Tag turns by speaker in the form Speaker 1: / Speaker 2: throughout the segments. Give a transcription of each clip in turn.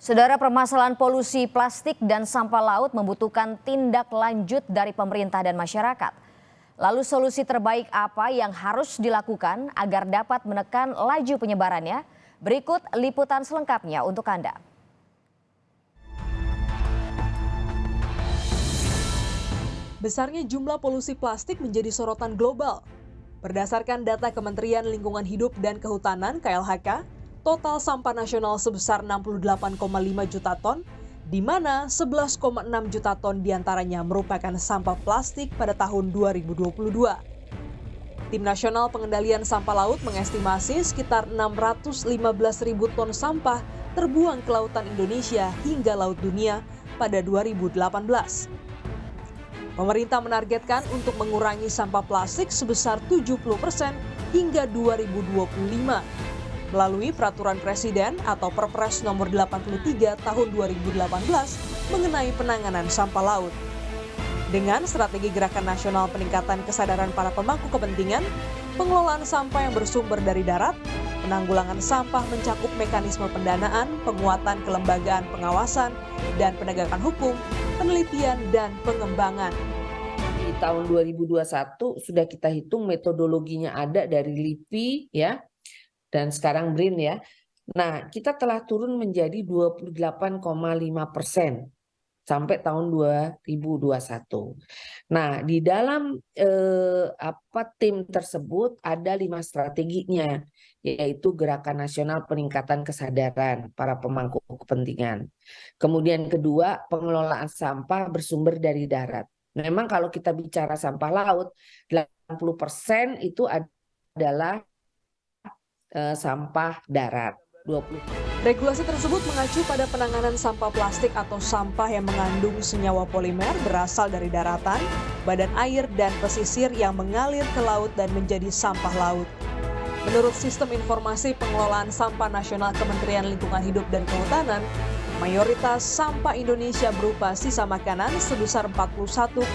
Speaker 1: Saudara, permasalahan polusi plastik dan sampah laut membutuhkan tindak lanjut dari pemerintah dan masyarakat. Lalu solusi terbaik apa yang harus dilakukan agar dapat menekan laju penyebarannya? Berikut liputan selengkapnya untuk Anda.
Speaker 2: Besarnya jumlah polusi plastik menjadi sorotan global. Berdasarkan data Kementerian Lingkungan Hidup dan Kehutanan (KLHK), total sampah nasional sebesar 68,5 juta ton, di mana 11,6 juta ton diantaranya merupakan sampah plastik pada tahun 2022. Tim Nasional Pengendalian Sampah Laut mengestimasi sekitar 615.000 ton sampah terbuang ke lautan Indonesia hingga Laut Dunia pada 2018. Pemerintah menargetkan untuk mengurangi sampah plastik sebesar 70% hingga 2025 melalui Peraturan Presiden atau Perpres nomor 83 tahun 2018 mengenai penanganan sampah laut. Dengan strategi Gerakan Nasional Peningkatan Kesadaran Para Pemangku Kepentingan, pengelolaan sampah yang bersumber dari darat, penanggulangan sampah mencakup mekanisme pendanaan, penguatan kelembagaan pengawasan, dan penegakan hukum, penelitian, dan pengembangan.
Speaker 3: Di tahun 2021 sudah kita hitung metodologinya ada dari LIPI ya, dan sekarang BRIN ya. Nah, kita telah turun menjadi 28,5% sampai tahun 2021. Nah, di dalam tim tersebut ada 5 strateginya, yaitu Gerakan Nasional Peningkatan Kesadaran Para Pemangku Kepentingan. Kemudian kedua, pengelolaan sampah bersumber dari darat. Memang kalau kita bicara sampah laut, 80% itu adalah sampah darat. 20.
Speaker 2: Regulasi tersebut mengacu pada penanganan sampah plastik atau sampah yang mengandung senyawa polimer berasal dari daratan, badan air, dan pesisir yang mengalir ke laut dan menjadi sampah laut. Menurut Sistem Informasi Pengelolaan Sampah Nasional Kementerian Lingkungan Hidup dan Kehutanan, mayoritas sampah Indonesia berupa sisa makanan sebesar 41,55%.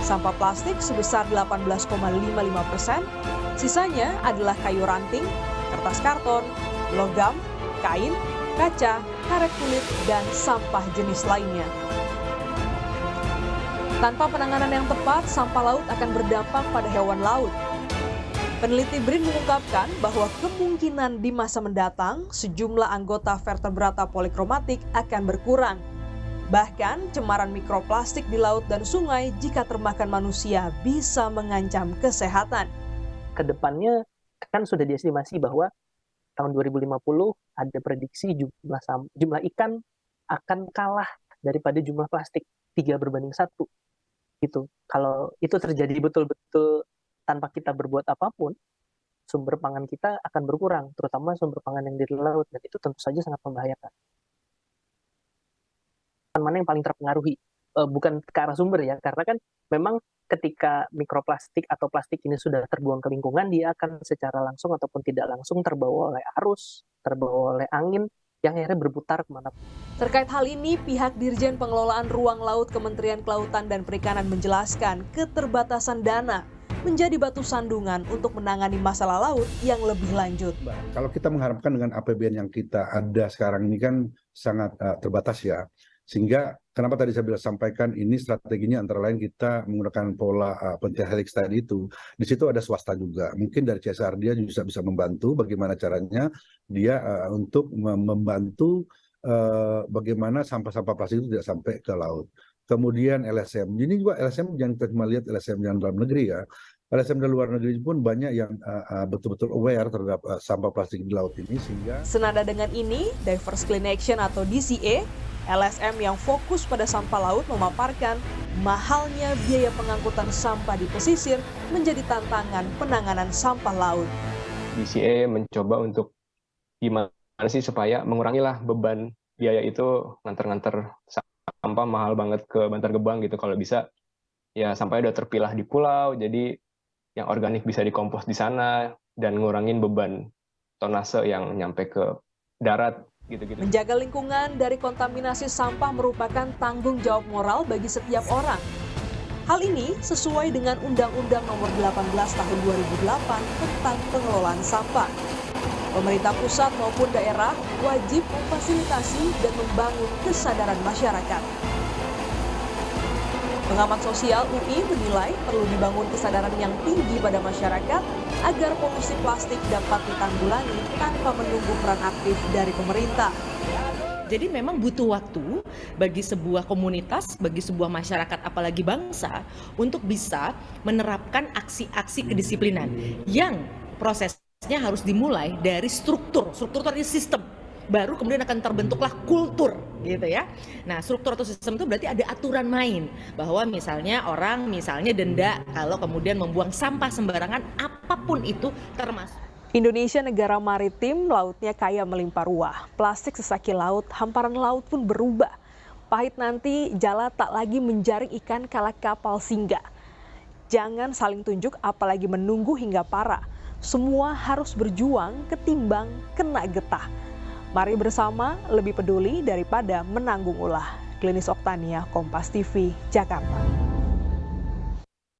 Speaker 2: Sampah plastik sebesar 18,55%, sisanya adalah kayu ranting, kertas karton, logam, kain, kaca, karet kulit, dan sampah jenis lainnya. Tanpa penanganan yang tepat, sampah laut akan berdampak pada hewan laut. Peneliti BRIN mengungkapkan bahwa kemungkinan di masa mendatang sejumlah anggota vertebrata polikromatik akan berkurang. Bahkan cemaran mikroplastik di laut dan sungai jika termakan manusia bisa mengancam kesehatan.
Speaker 4: Kedepannya kan sudah diestimasi bahwa tahun 2050 ada prediksi jumlah ikan akan kalah daripada jumlah plastik 3:1 gitu. Kalau itu terjadi betul-betul tanpa kita berbuat apapun, sumber pangan kita akan berkurang, terutama sumber pangan yang di laut, dan itu tentu saja sangat membahayakan. Mana yang paling terpengaruhi? Bukan ke arah sumber ya, karena kan memang ketika mikroplastik atau plastik ini sudah terbuang ke lingkungan, dia akan secara langsung ataupun tidak langsung terbawa oleh arus, terbawa oleh angin, yang akhirnya berputar kemana.
Speaker 2: Terkait hal ini, pihak Dirjen Pengelolaan Ruang Laut Kementerian Kelautan dan Perikanan menjelaskan keterbatasan dana menjadi batu sandungan untuk menangani masalah laut yang lebih lanjut.
Speaker 5: Kalau kita mengharapkan dengan APBN yang kita ada sekarang ini kan sangat terbatas ya. Sehingga kenapa tadi saya sampaikan ini strateginya antara lain kita menggunakan pola pentahelix tadi itu. Di situ ada swasta juga. Mungkin dari CSR dia juga bisa membantu bagaimana caranya dia untuk membantu bagaimana sampah-sampah plastik itu tidak sampai ke laut. Kemudian LSM. Ini juga LSM jangan kita cuma lihat LSM yang dalam negeri ya. LSM dari luar negeri pun banyak yang betul-betul aware terhadap sampah plastik di laut ini sehingga.
Speaker 2: Senada dengan ini, Divers Clean Action atau DCA, LSM yang fokus pada sampah laut memaparkan mahalnya biaya pengangkutan sampah di pesisir menjadi tantangan penanganan sampah laut.
Speaker 6: DCA mencoba untuk gimana sih supaya mengurangilah beban biaya itu nganter-nganter sampah mahal banget ke Bantar Gebang gitu. Kalau bisa ya sampahnya udah terpilah di pulau, jadi yang organik bisa dikompos di sana dan ngurangin beban tonase yang nyampe ke darat. Gitu-gitu.
Speaker 2: Menjaga lingkungan dari kontaminasi sampah merupakan tanggung jawab moral bagi setiap orang. Hal ini sesuai dengan Undang-Undang Nomor 18 Tahun 2008 tentang pengelolaan sampah. Pemerintah pusat maupun daerah wajib memfasilitasi dan membangun kesadaran masyarakat. Pengamat sosial UI menilai perlu dibangun kesadaran yang tinggi pada masyarakat agar polusi plastik dapat ditanggulangi tanpa menunggu peran aktif dari pemerintah.
Speaker 7: Jadi memang butuh waktu bagi sebuah komunitas, bagi sebuah masyarakat, apalagi bangsa, untuk bisa menerapkan aksi-aksi kedisiplinan yang prosesnya harus dimulai dari struktur dari sistem. Baru kemudian akan terbentuklah kultur, gitu ya. Nah, struktur atau sistem itu berarti ada aturan main, bahwa misalnya orang denda kalau kemudian membuang sampah sembarangan, apapun itu termasuk.
Speaker 2: Indonesia negara maritim, lautnya kaya melimpah ruah. Plastik sesaki laut, hamparan laut pun berubah. Pahit nanti jala tak lagi menjaring ikan kala kapal singgah. Jangan saling tunjuk apalagi menunggu hingga parah. Semua harus berjuang ketimbang kena getah. Mari bersama lebih peduli daripada menanggung ulah. Klinis Oktania, Kompas TV, Jakarta.